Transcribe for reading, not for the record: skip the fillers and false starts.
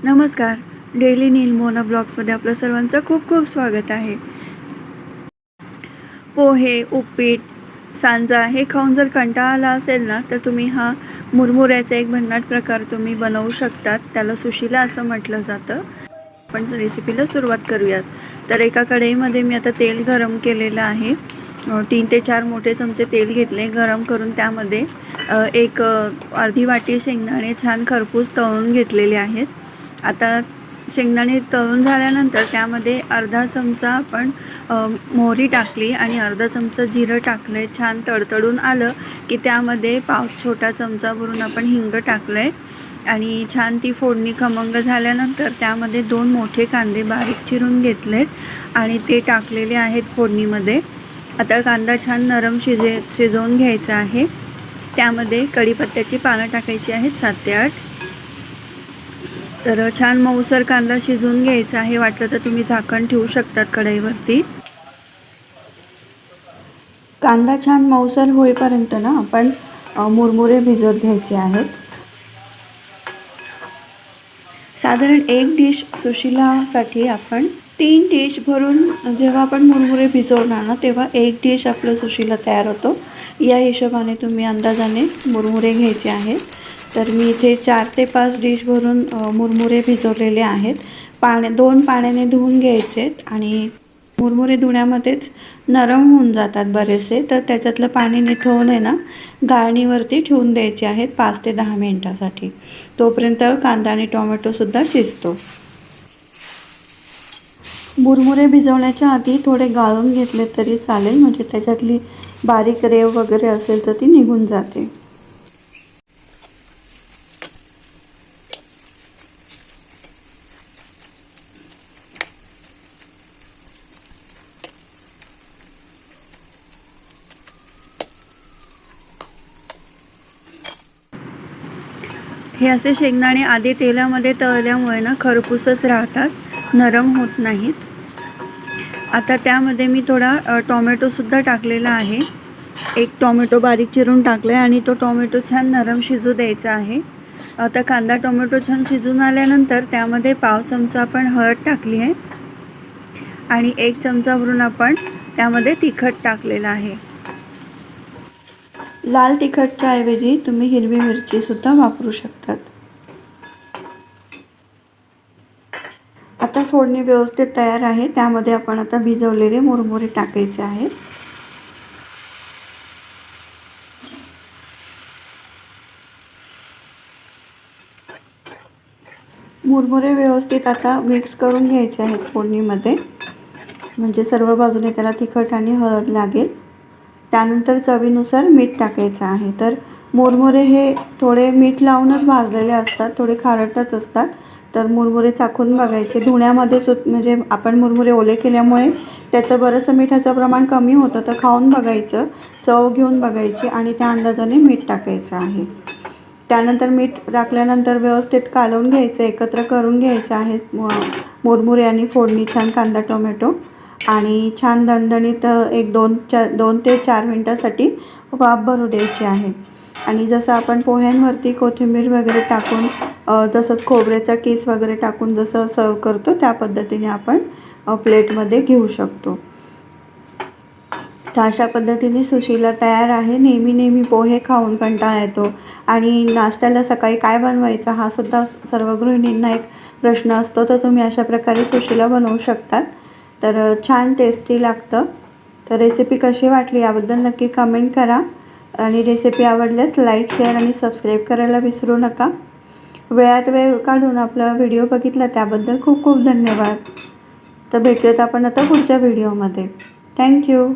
नमस्कार. डेली नीलमोना ब्लॉग्समध्ये आपलं सर्वांचं खूप खूप स्वागत आहे. पोहे, उपीट, सांजा हे खाऊन जर कंटाळा आला असेल ना, तर तुम्ही हा मुरमुऱ्याचा एक भन्नाट प्रकार तुम्ही बनवू शकतात. त्याला सुशिला असं म्हटलं जातं. आपण रेसिपीला सुरुवात करूयात. तर एका कढईमध्ये मी आता तेल गरम केलेलं आहे. 3 ते 4 मोठे चमचे तेल घेतले. गरम करून त्यामध्ये अर्धी वाटी शेंगदाणे छान खरपूस तळून घेतलेले आहेत. आता शेंगदाणे तळून झाल्यानंतर त्यामध्ये अर्धा चमचा आपण मोहरी टाकली आणि अर्धा चमचा जिरं टाकलं आहे. छान तडतडून आलं की त्यामध्ये पाव छोटा चमचा भरून आपण हिंग टाकलं आहे आणि छान ती फोडणी खमंग झाल्यानंतर त्यामध्ये 2 मोठे कांदे बारीक चिरून घेतलेत आणि ते टाकलेले आहेत फोडणीमध्ये. आता कांदा छान नरम शिजवून घ्यायचा आहे. त्यामध्ये कढीपत्त्याची पानं टाकायची आहेत 7 ते 8. तर छान मऊसर कांदा शिजवून घ्यायचा आहे. वाटलं तर तुम्ही झाकण ठेवू शकतात कढईवरती. कांदा छान मऊसर होईपर्यंत ना आपण मुरमुरे भिजवत घ्यायचे आहेत. साधारण 1 डिश सुशिलासाठी आपण 3 डिश भरून जेव्हा आपण मुरमुरे भिजवणार ना तेव्हा 1 डिश आपलं सुशिला तयार होतो. या हिशोबाने तुम्ही अंदाजाने मुरमुरे घ्यायचे आहेत. तर मी इथे 4 ते 5 डिश भरून मुरमुरे भिजवलेले आहेत. 2 पाण्याने धुवून घ्यायचेत आणि मुरमुरे धुण्यामध्येच नरम होऊन जातात बरेचसे. तर त्याच्यातलं पाणी निथळून आहे ना गाळणीवरती ठेवून द्यायचे आहेत 5 ते 10 मिनिटासाठी. तोपर्यंत कांदा आणि टोमॅटोसुद्धा शिजतो. मुरमुरे भिजवण्याच्या आधी थोडे गाळून घेतले तरी चालेल, म्हणजे त्याच्यातली बारीक रेव वगैरे असेल तर ती निघून जाते. हे असे शेंगदाणे आधी तेलामध्ये तळल्यामुळे ना खरपूसच राहतात, नरम होत नाहीत. आता त्यामध्ये मी थोडा टोमॅटोसुद्धा टाकलेला आहे. 1 टोमॅटो बारीक चिरून टाकला आहे आणि तो टोमॅटो छान नरम शिजू द्यायचा आहे. आता कांदा टोमॅटो छान शिजून आल्यानंतर त्यामध्ये पाव चमचा आपण हळद टाकली आहे आणि 1 चमचा भरून आपण त्यामध्ये तिखट टाकलेलं आहे. लाल तिखटच्या ऐवजी तुम्ही हिरवी मिरचीसुद्धा वापरू शकतात. आता फोडणी व्यवस्थित तयार आहे. त्यामध्ये आपण आता भिजवलेले मुरमुरे टाकायचे आहेत. मुरमुरे व्यवस्थित आता मिक्स करून घ्यायचे आहेत फोडणीमध्ये, म्हणजे सर्व बाजूने त्याला तिखट आणि हळद लागेल. त्यानंतर चवीनुसार मीठ टाकायचं आहे. तर मुरमुरे हे थोडे मीठ लावूनच भाजलेले असतात, थोडे खारटच असतात. तर मुरमुरे चाखून बघायचे. धुण्यामध्ये म्हणजे आपण मुरमुरे ओले केल्यामुळे त्याचं बरंचसं मिठाचं प्रमाण कमी होतं, तर खाऊन बघायचं, चव घेऊन बघायची आणि त्या अंदाजाने मीठ टाकायचं आहे. त्यानंतर मीठ टाकल्यानंतर व्यवस्थित कालवून घ्यायचं, एकत्र करून घ्यायचं आहे मुरमुरे आणि फोडणी छान कांदा टोमॅटो आणि छान दणदणीत 2 ते 4 मिनटासाठी वाफ भरू द्यायची आहे. आणि जसं आपण पोह्यांवरती कोथिंबीर वगैरे टाकून तसंच खोबऱ्याचा किस वगैरे टाकून जसं सर्व करतो त्या पद्धतीने आपण प्लेटमध्ये घेऊ शकतो. तर अशा पद्धतीने सुशिला तयार आहे. नेहमी पोहे खाऊन कंटाळा येतो आणि नाश्त्याला सकाळी काय बनवायचा हा सुद्धा सर्व गृहिणींना एक प्रश्न असतो. तर तुम्ही अशा प्रकारे सुशिला बनवू शकतात. तर छान टेस्टी लागतं. तर रेसिपी कशी वाटली याबद्दल नक्की कमेंट करा आणि रेसिपी आवडल्यास लाईक, शेअर आणि सबस्क्राईब करायला विसरू नका. वेळात वेळ काढून आपला व्हिडिओ बघितला त्याबद्दल खूप खूप धन्यवाद. तर भेटूयात आपण आता पुढच्या व्हिडिओमध्ये. थँक्यू.